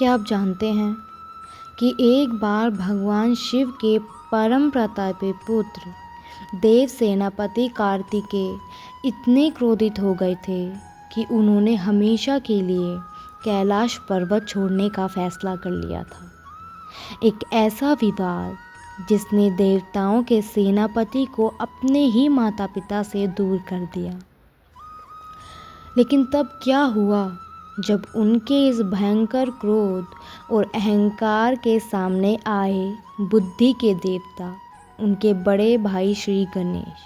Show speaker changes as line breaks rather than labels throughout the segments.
क्या आप जानते हैं कि एक बार भगवान शिव के परम प्रतापी पुत्र देव सेनापति कार्तिकेय इतने क्रोधित हो गए थे कि उन्होंने हमेशा के लिए कैलाश पर्वत छोड़ने का फैसला कर लिया था। एक ऐसा विवाद जिसने देवताओं के सेनापति को अपने ही माता पिता से दूर कर दिया। लेकिन तब क्या हुआ जब उनके इस भयंकर क्रोध और अहंकार के सामने आए बुद्धि के देवता, उनके बड़े भाई श्री गणेश।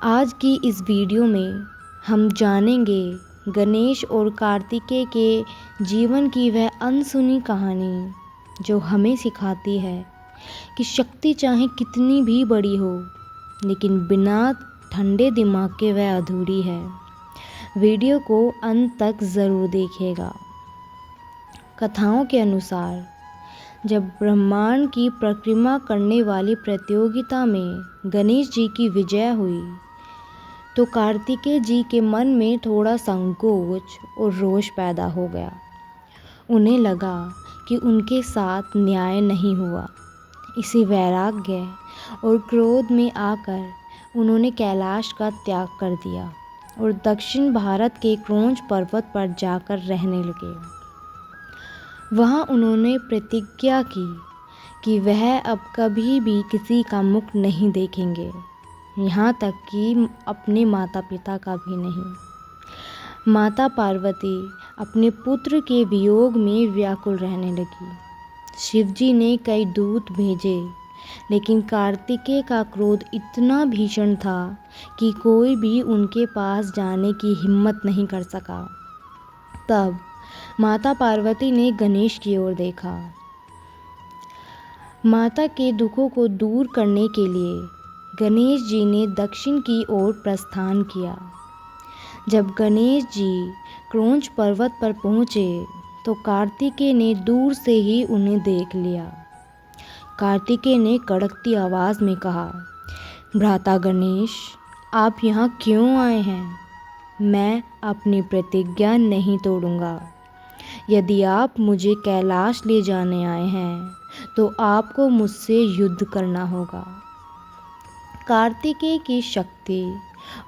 आज की इस वीडियो में हम जानेंगे गणेश और कार्तिकेय के जीवन की वह अनसुनी कहानी जो हमें सिखाती है कि शक्ति चाहे कितनी भी बड़ी हो, लेकिन बिना ठंडे दिमाग के वह अधूरी है। वीडियो को अंत तक ज़रूर देखिएगा। कथाओं के अनुसार जब ब्रह्मांड की परिक्रमा करने वाली प्रतियोगिता में गणेश जी की विजय हुई तो कार्तिकेय जी के मन में थोड़ा संकोच और रोष पैदा हो गया। उन्हें लगा कि उनके साथ न्याय नहीं हुआ। इसी वैराग्य और क्रोध में आकर उन्होंने कैलाश का त्याग कर दिया और दक्षिण भारत के क्रोंच पर्वत पर जाकर रहने लगे। वहाँ उन्होंने प्रतिज्ञा की कि वह अब कभी भी किसी का मुख नहीं देखेंगे, यहाँ तक कि अपने माता पिता का भी नहीं। माता पार्वती अपने पुत्र के वियोग में व्याकुल रहने लगी। शिवजी ने कई दूत भेजे, लेकिन कार्तिकेय का क्रोध इतना भीषण था कि कोई भी उनके पास जाने की हिम्मत नहीं कर सका। तब माता पार्वती ने गणेश की ओर देखा। माता के दुखों को दूर करने के लिए गणेश जी ने दक्षिण की ओर प्रस्थान किया। जब गणेश जी क्रोंच पर्वत पर पहुँचे तो कार्तिकेय ने दूर से ही उन्हें देख लिया। कार्तिकेय ने कड़कती आवाज़ में कहा, भ्राता गणेश, आप यहाँ क्यों आए हैं? मैं अपनी प्रतिज्ञा नहीं तोड़ूंगा। यदि आप मुझे कैलाश ले जाने आए हैं तो आपको मुझसे युद्ध करना होगा। कार्तिकेय की शक्ति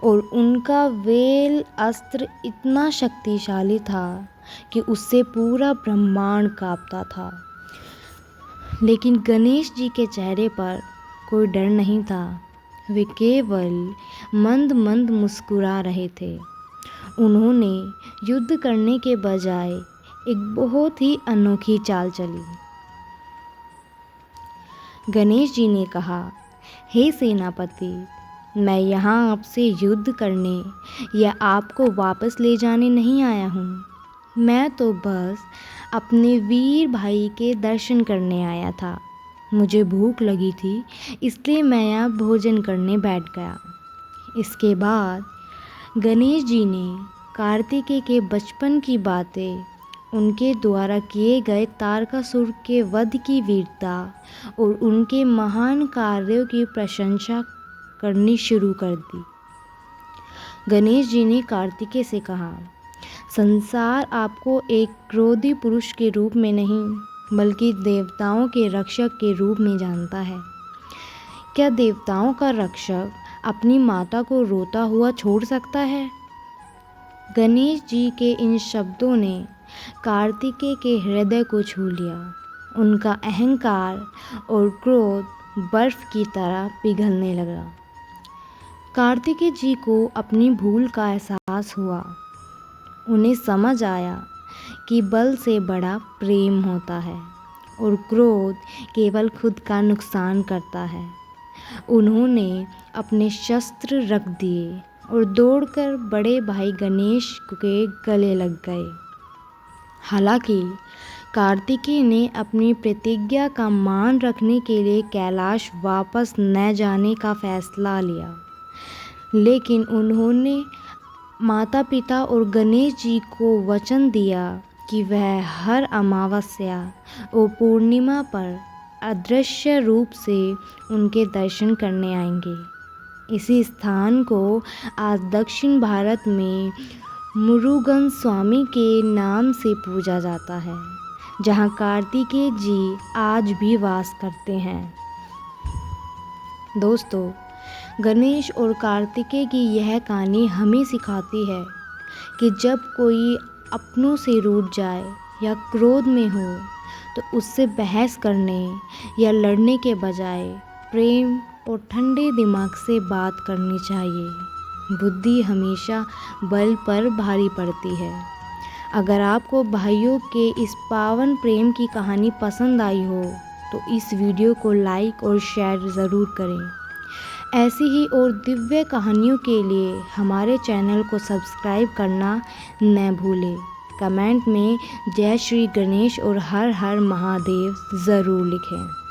और उनका वेल अस्त्र इतना शक्तिशाली था कि उससे पूरा ब्रह्मांड कांपता था। लेकिन गणेश जी के चेहरे पर कोई डर नहीं था। वे केवल मंद मंद मुस्कुरा रहे थे। उन्होंने युद्ध करने के बजाय एक बहुत ही अनोखी चाल चली। गणेश जी ने कहा, हे सेनापति, मैं यहाँ आपसे युद्ध करने या आपको वापस ले जाने नहीं आया हूँ। मैं तो बस अपने वीर भाई के दर्शन करने आया था। मुझे भूख लगी थी, इसलिए मैं यहाँ भोजन करने बैठ गया। इसके बाद गणेश जी ने कार्तिकेय के बचपन की बातें, उनके द्वारा किए गए तारकासुर के वध की वीरता और उनके महान कार्यों की प्रशंसा करनी शुरू कर दी। गणेश जी ने कार्तिकेय से कहा, संसार आपको एक क्रोधी पुरुष के रूप में नहीं बल्कि देवताओं के रक्षक के रूप में जानता है। क्या देवताओं का रक्षक अपनी माता को रोता हुआ छोड़ सकता है? गणेश जी के इन शब्दों ने कार्तिकेय के हृदय को छू लिया। उनका अहंकार और क्रोध बर्फ की तरह पिघलने लगा। कार्तिकेय जी को अपनी भूल का एहसास हुआ। उन्हें समझ आया कि बल से बड़ा प्रेम होता है और क्रोध केवल खुद का नुकसान करता है। उन्होंने अपने शस्त्र रख दिए और दौड़कर बड़े भाई गणेश के गले लग गए। हालांकि कार्तिकेय ने अपनी प्रतिज्ञा का मान रखने के लिए कैलाश वापस न जाने का फैसला लिया, लेकिन उन्होंने माता पिता और गणेश जी को वचन दिया कि वह हर अमावस्या और पूर्णिमा पर अदृश्य रूप से उनके दर्शन करने आएंगे। इसी स्थान को आज दक्षिण भारत में मुरुगन स्वामी के नाम से पूजा जाता है। जहाँ कार्तिकेय जी आज भी वास करते हैं। दोस्तों, गणेश और कार्तिकेय की यह कहानी हमें सिखाती है कि जब कोई अपनों से रूठ जाए या क्रोध में हो तो उससे बहस करने या लड़ने के बजाय प्रेम और ठंडे दिमाग से बात करनी चाहिए। बुद्धि हमेशा बल पर भारी पड़ती है। अगर आपको भाइयों के इस पावन प्रेम की कहानी पसंद आई हो तो इस वीडियो को लाइक और शेयर ज़रूर करें। ऐसी ही और दिव्य कहानियों के लिए हमारे चैनल को सब्सक्राइब करना न भूलें। कमेंट में जय श्री गणेश और हर हर महादेव ज़रूर लिखें।